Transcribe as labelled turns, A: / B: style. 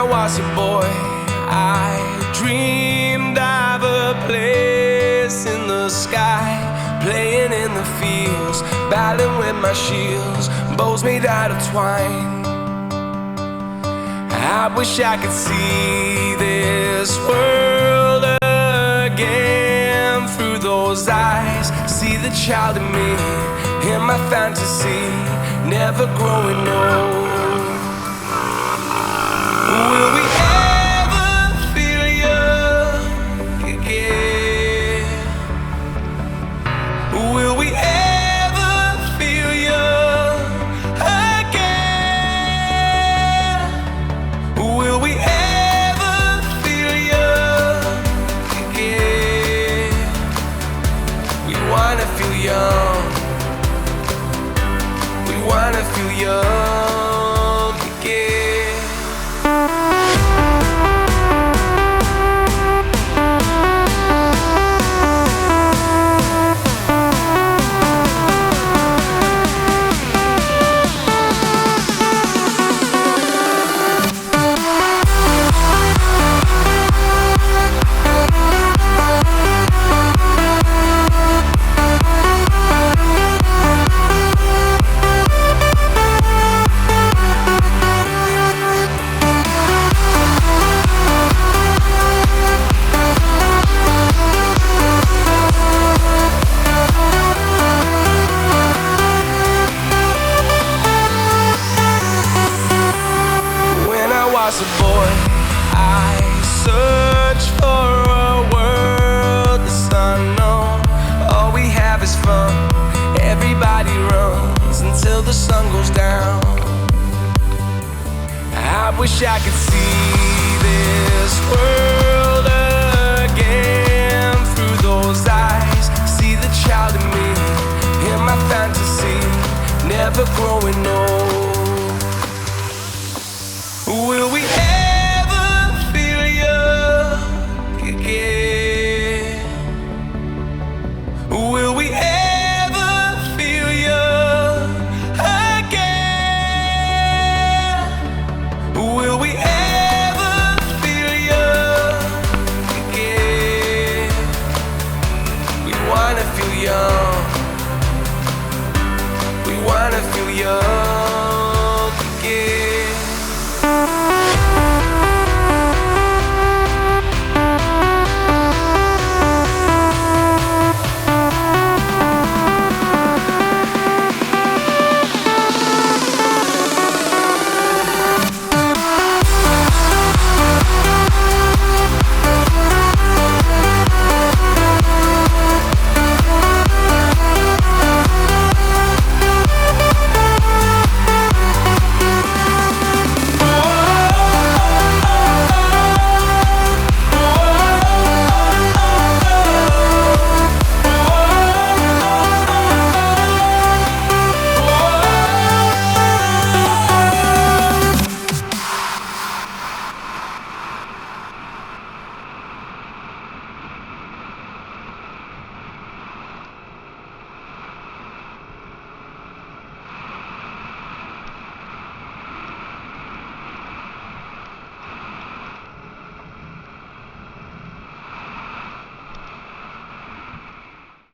A: was a boy, I dreamed of a place in the sky, playing in the fields, battling with my shields, bows made out of twine. I wish I could see this world again through those eyes, see the child in me, in my fantasy, never growing old. Will we ever feel young again? Will we ever feel young again? Will we ever feel young again? We wanna feel young. We wanna feel young again. As a boy, I search for a world that's unknown. All we have is fun. Everybody runs until the sun goes down. I wish I could see this world again through those eyes, see the child in me, in my fantasy, never growing old.